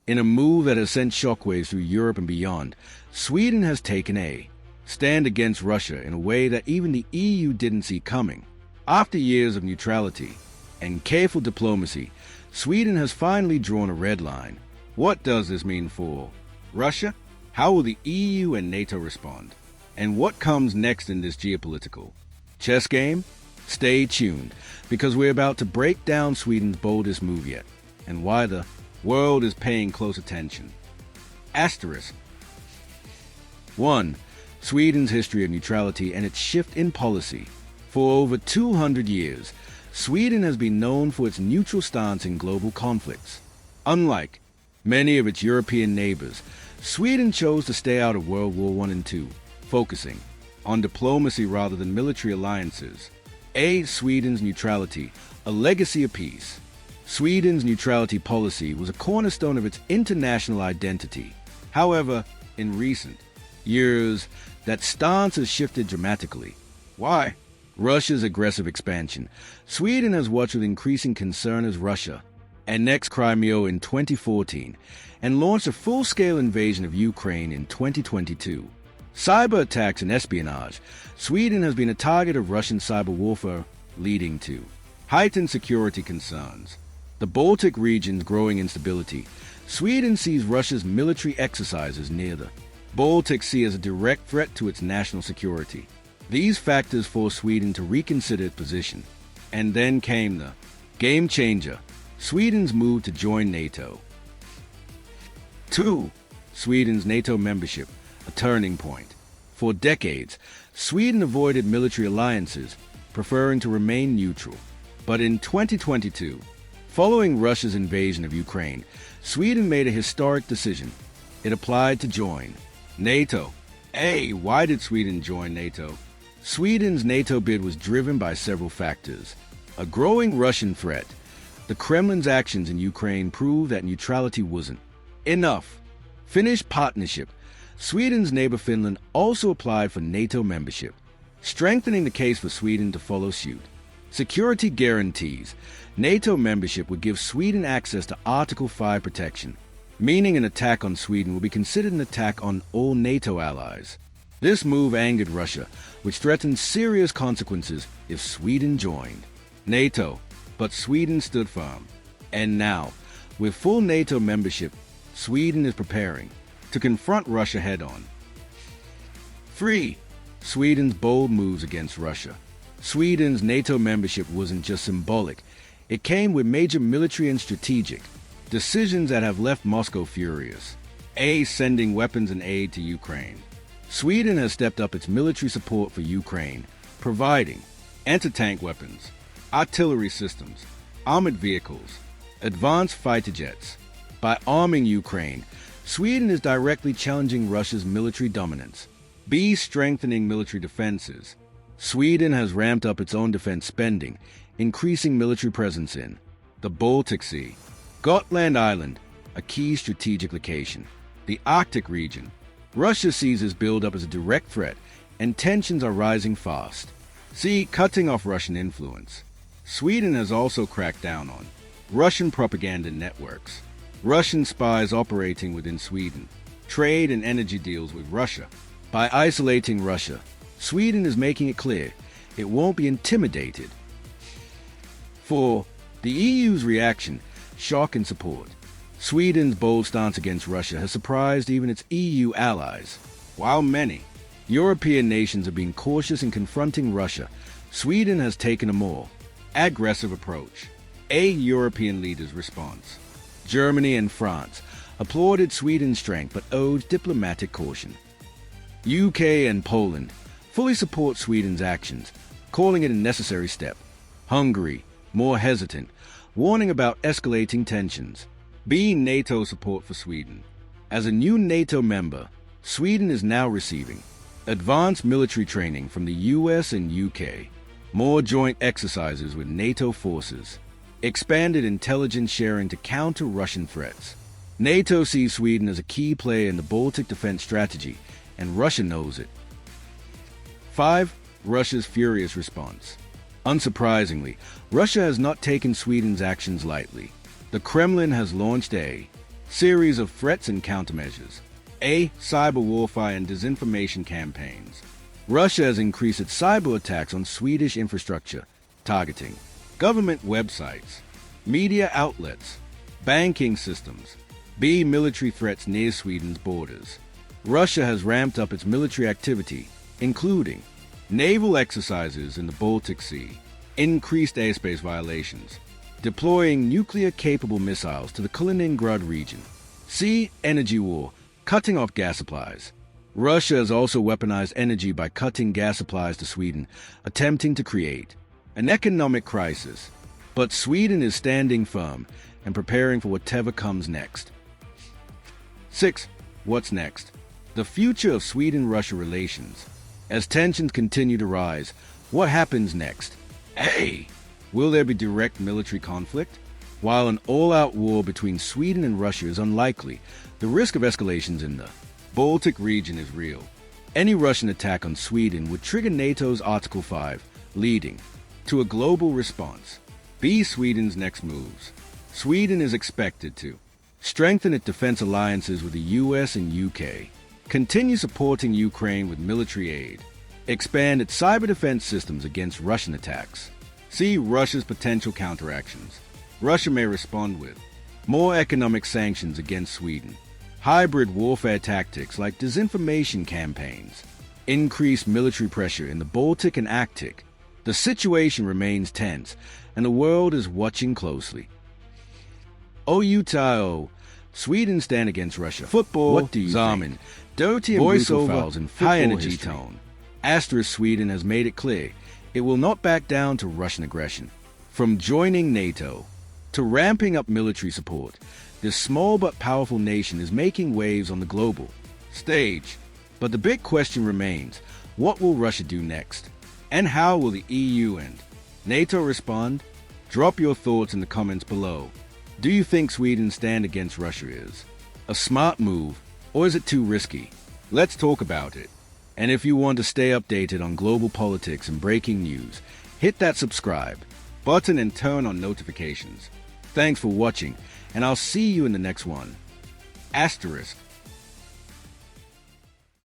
In a move that has sent shockwaves through Europe and beyond, Sweden has taken a stand against Russia in a way that even the EU didn't see coming. After years of neutrality and careful diplomacy, Sweden has finally drawn a red line. What does this mean for Russia? How will the EU and NATO respond? And what comes next in this geopolitical chess game? Stay tuned, because we're about to break down Sweden's boldest move yet, and why the world is paying close attention. Asterisk 1. Sweden's history of neutrality and its shift in policy. For over 200 years, Sweden has been known for its neutral stance in global conflicts. Unlike many of its European neighbors, Sweden chose to stay out of World War I and II, focusing on diplomacy rather than military alliances. Sweden's neutrality, a legacy of peace. Sweden's neutrality policy was a cornerstone of its international identity. However, in recent years, that stance has shifted dramatically. Why? Russia's aggressive expansion. Sweden has watched with increasing concern as Russia annexed Crimea in 2014 and launched a full-scale invasion of Ukraine in 2022. Cyber attacks and espionage. Sweden has been a target of Russian cyber warfare, leading to heightened security concerns. The Baltic region's growing instability. Sweden sees Russia's military exercises near the Baltic Sea as a direct threat to its national security. These factors forced Sweden to reconsider its position. And then came the game changer, Sweden's move to join NATO. 2. Sweden's NATO membership, a turning point. For decades, Sweden avoided military alliances, preferring to remain neutral. But in 2022, following Russia's invasion of Ukraine, Sweden made a historic decision. It applied to join NATO. Why did Sweden join NATO? Sweden's NATO bid was driven by several factors. A growing Russian threat. The Kremlin's actions in Ukraine proved that neutrality wasn't enough. Finnish partnership. Sweden's neighbor Finland also applied for NATO membership, strengthening the case for Sweden to follow suit. Security guarantees. NATO membership would give Sweden access to Article 5 protection, meaning an attack on Sweden will be considered an attack on all NATO allies. This move angered Russia, which threatened serious consequences if Sweden joined NATO. But Sweden stood firm. And now, with full NATO membership, Sweden is preparing to confront Russia head-on. 3. Sweden's bold moves against Russia. Sweden's NATO membership wasn't just symbolic. It came with major military and strategic decisions that have left Moscow furious. Sending weapons and aid to Ukraine. Sweden has stepped up its military support for Ukraine, providing anti-tank weapons, artillery systems, armored vehicles, advanced fighter jets. By arming Ukraine, Sweden is directly challenging Russia's military dominance. Strengthening military defenses. Sweden has ramped up its own defense spending, increasing military presence in the Baltic Sea, Gotland Island, a key strategic location, the Arctic region. Russia sees this build-up as a direct threat, and tensions are rising fast. Cutting off Russian influence. Sweden has also cracked down on Russian propaganda networks. Russian spies operating within Sweden. Trade and energy deals with Russia. By isolating Russia, Sweden is making it clear it won't be intimidated. 4. The EU's reaction, shock and support. Sweden's bold stance against Russia has surprised even its EU allies. While many European nations have been cautious in confronting Russia, Sweden has taken a more aggressive approach. European leaders' response. Germany and France applauded Sweden's strength but urged diplomatic caution. UK and Poland fully support Sweden's actions, calling it a necessary step. Hungary, more hesitant, warning about escalating tensions. NATO support for Sweden. As a new NATO member, Sweden is now receiving advanced military training from the US and UK, more joint exercises with NATO forces, expanded intelligence sharing to counter Russian threats. NATO sees Sweden as a key player in the Baltic defense strategy, and Russia knows it. 5. Russia's furious response. Unsurprisingly, Russia has not taken Sweden's actions lightly. The Kremlin has launched a Series of threats and countermeasures. A. Cyber warfare and disinformation campaigns. Russia has increased its cyber attacks on Swedish infrastructure, targeting government websites, media outlets, banking systems. B. Military threats near Sweden's borders. Russia has ramped up its military activity, including naval exercises in the Baltic Sea, increased airspace violations, deploying nuclear-capable missiles to the Kaliningrad region. C. Energy war, cutting off gas supplies. Russia has also weaponized energy by cutting gas supplies to Sweden, attempting to create an economic crisis. But Sweden is standing firm and preparing for whatever comes next. 6. What's next? The future of Sweden-Russia relations. As tensions continue to rise, what happens next? A. Will there be direct military conflict? While an all-out war between Sweden and Russia is unlikely, the risk of escalations in the Baltic region is real. Any Russian attack on Sweden would trigger NATO's Article 5, leading to a global response. B. Sweden's next moves. Sweden is expected to strengthen its defense alliances with the US and UK, continue supporting Ukraine with military aid, expand its cyber defense systems against Russian attacks. See Russia's potential counteractions. Russia may respond with more economic sanctions against Sweden, hybrid warfare tactics like disinformation campaigns, increased military pressure in the Baltic and Arctic. The situation remains tense, and the world is watching closely. Outao, Sweden stand against Russia. Football, what do you think? Dirty and brutal fouls in high-energy tone. Asterisk Sweden has made it clear it will not back down to Russian aggression. From joining NATO to ramping up military support, this small but powerful nation is making waves on the global stage. But the big question remains, what will Russia do next? And how will the EU and NATO respond? Drop your thoughts in the comments below. Do you think Sweden's stand against Russia is a smart move, or is it too risky? Let's talk about it. And if you want to stay updated on global politics and breaking news, hit that subscribe button and turn on notifications. Thanks for watching, and I'll see you in the next one. Asterisk.